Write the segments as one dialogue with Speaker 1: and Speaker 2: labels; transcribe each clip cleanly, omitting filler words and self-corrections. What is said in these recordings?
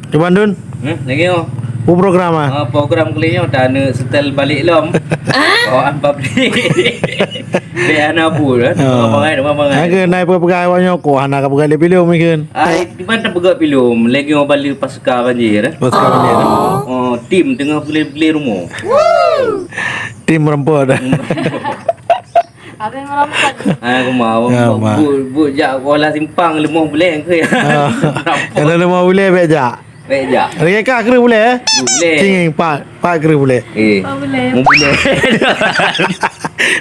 Speaker 1: Ke Bandung?
Speaker 2: Lagi oh.
Speaker 1: Program ah.
Speaker 2: Program kalinya dah nak setel balik lom. Oh ampa beli. Dia ana bu dah. Mangai.
Speaker 1: Aga naik pegai wanyo ko hana ka pegai pilih mungkin.
Speaker 2: Ai di mana pegai pilum lagi mau balik pasukan banjir.
Speaker 1: Pasukan banjir.
Speaker 2: Oh tim tengah beli rumah.
Speaker 1: Tim rempah dah.
Speaker 3: Abang merampok.
Speaker 2: Aku mau bu jak bola simpang 5 bulan ke ya.
Speaker 1: Kalau 5 bulan beja.
Speaker 2: Beja.
Speaker 1: Reka kira boleh?
Speaker 2: Boleh.
Speaker 1: Cing pak kira boleh.
Speaker 3: Boleh.
Speaker 2: Boleh.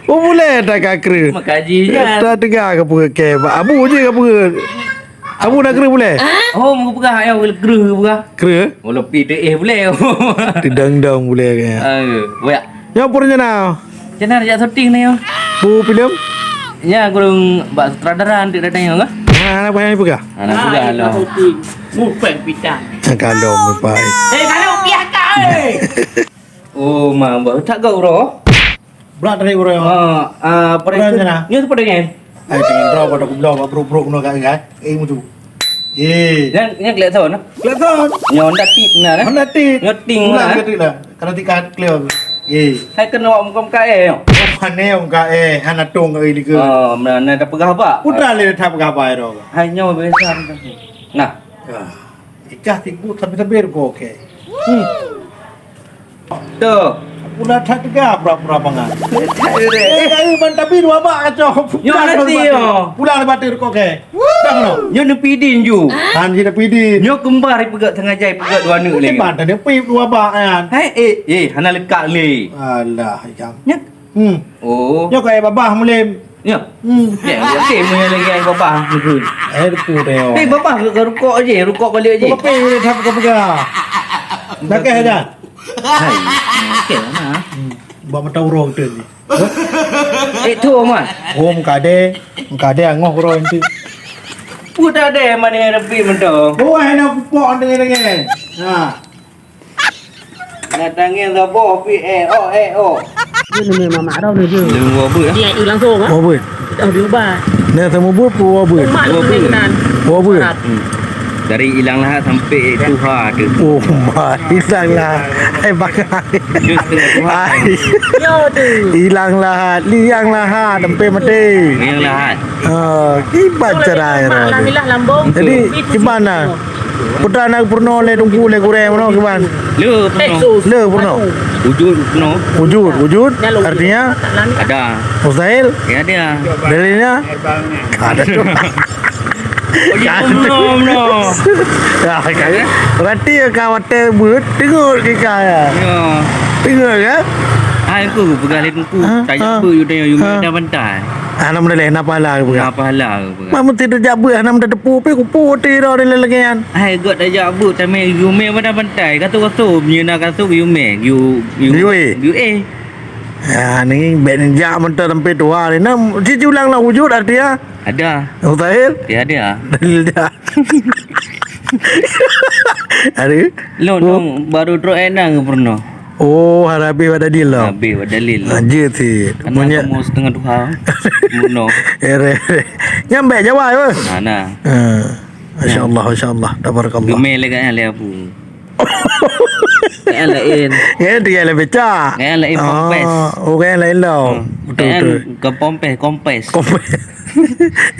Speaker 1: Oh boleh tak kira.
Speaker 2: Makaji kan.
Speaker 1: Tak dengar ke ke abu je ke apa? Abu nak kira boleh?
Speaker 2: Oh mau pegah ya kira pegah.
Speaker 1: Kira?
Speaker 2: Oh lebih deh boleh.
Speaker 1: Tidang-dang boleh ke.
Speaker 2: Wek.
Speaker 1: Ya purnya now.
Speaker 2: Jangan ajak syuting ni yo.
Speaker 1: Bu film?
Speaker 2: Ya kurang bak sutradara nanti datang yo.
Speaker 1: Anak payah ni pegah.
Speaker 2: Anak pegah lah.
Speaker 3: Mupeng pita.
Speaker 1: Kalau mepai.
Speaker 3: Kalau pihak kau.
Speaker 2: Oh mama tak kau roh.
Speaker 1: Berat dari orang.
Speaker 2: Pada sana. Ni tu pada kan.
Speaker 1: Ai dengan draw pada kublo bro no ka kan. Mutu.
Speaker 2: Yang kelihatan na.
Speaker 1: Kelihatan.
Speaker 2: Nyon dah tip na.
Speaker 1: Honda tit.
Speaker 2: Nyoting
Speaker 1: Ulang
Speaker 2: lah.
Speaker 1: ketik lah. Kalau tikat clear.
Speaker 2: Hai kena awak muka yo.
Speaker 1: Pane ông ka hana tong ka ili ke.
Speaker 2: Mana dah pegah apa?
Speaker 1: Putra le thap ka pai ro.
Speaker 2: Hai nyawa besar. Nah.
Speaker 1: Ikah tiku tapi ko ke.
Speaker 2: Tu.
Speaker 1: Pula thak tiga pura-pura pangan. Kayu ban tapi dua ba aco.
Speaker 2: Yo nanti yo.
Speaker 1: Pulang le batir ko ke. Tak no.
Speaker 2: Yo ni pidin ju.
Speaker 1: Han ji pidin.
Speaker 2: Yo kembar pegak tengah jai pegak dua nu
Speaker 1: Le
Speaker 2: lagi.
Speaker 1: ban dia pip dua ba kan.
Speaker 2: Hai hana lekat le.
Speaker 1: Alah jam.
Speaker 2: Nyak. Oh.
Speaker 1: Yo kai babah mulim.
Speaker 2: Ya. Ya, okey punya lagi ai bapa betul.
Speaker 1: Tu deo.
Speaker 2: Bapa ke rukuk je, rukuk balik je.
Speaker 1: Apa yang thap ka pega. Nak ke dah.
Speaker 2: Hai. Okey lah.
Speaker 1: Ba mata uro tu ni.
Speaker 2: Tu man.
Speaker 1: Om kade angoh uro nanti.
Speaker 2: Puda ada mana lebih mendo.
Speaker 1: Oh, hena pupok dengan. Ha.
Speaker 2: Datangin dah boh pi oh.
Speaker 3: Dia ni mama dah ni je.
Speaker 2: Lu apa ya?
Speaker 3: Dia langsung ah.
Speaker 1: Oh, bui.
Speaker 3: Dah dia ubah.
Speaker 1: Nah, temu bui pu bui.
Speaker 3: Mak lu kenan.
Speaker 1: Oh, bui.
Speaker 2: Dari hilang lah sampai Tuha tu.
Speaker 1: Oh, mai hilanglah. Bakal.
Speaker 2: Just tengah Tuha.
Speaker 3: Yo tu.
Speaker 1: Hilanglah, lianglah sampai mati.
Speaker 2: Yang lahat.
Speaker 1: Kibat cerai ro.
Speaker 3: Alhamdulillah lambung.
Speaker 1: Jadi gimana? Putra nak purno le tunggu le kurang mana gimana?
Speaker 2: Lu penuh.
Speaker 1: Le purno.
Speaker 2: Wujud penuh.
Speaker 1: Wujud. Artinya
Speaker 2: Ada.
Speaker 1: mustahil.
Speaker 2: Ya ada.
Speaker 1: Dalilnya ada tu.
Speaker 2: No.
Speaker 1: Berarti kawate buat tengok ke kaya.
Speaker 2: Ya.
Speaker 1: Tengok ke?
Speaker 2: Aku pegang ku tanya apa you dah bantai.
Speaker 1: Anam dah leh napa lah ke
Speaker 2: Apa halal pegang.
Speaker 1: Mamu tidak jabu anam dah tepu pe ku putih dah le lagian.
Speaker 2: Hai got dah jabu tapi you me pada bantai kata punya nak kata you me you
Speaker 1: Ni ben jak mentar sampai tua ni. Nam cici ulang lah wujud artinya.
Speaker 2: ada.
Speaker 1: Mustahil.
Speaker 2: Ya ada.
Speaker 1: Dalil dah. Ada?
Speaker 2: Lo baru drop enang pernah.
Speaker 1: Oh, harapi pada dia lah.
Speaker 2: Habis dalil.
Speaker 1: Aje ti.
Speaker 2: Punya kamu setengah Tuhan. Muno.
Speaker 1: Nyampe Jawa ya.
Speaker 2: Nah.
Speaker 1: Masya-Allah. Tabarakallah.
Speaker 2: Gemel kan le apa. Kan lain.
Speaker 1: Ya dia le beca.
Speaker 2: Kan lain kompes.
Speaker 1: Oh, kan lain lah. Betul.
Speaker 2: Ke kompes.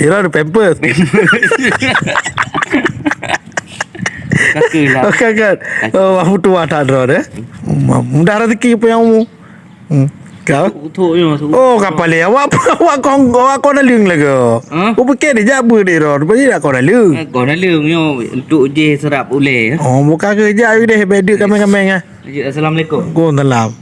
Speaker 1: Ira ada pampers.
Speaker 2: Kakelah.
Speaker 1: Okey kan. Aku tua tak ada deh. Mudah rezeki apa yang mu. Kau? Oh, kapal dia. Awak kau nak leng lagi. Oh, bukan dia jabu dia dah. Lepas dia kau nak leng.
Speaker 2: Kau nak leng yo untuk je serap boleh.
Speaker 1: Oh, bukan kerja you deh. Bedek kami-kami ah.
Speaker 2: Assalamualaikum.
Speaker 1: Go dalam.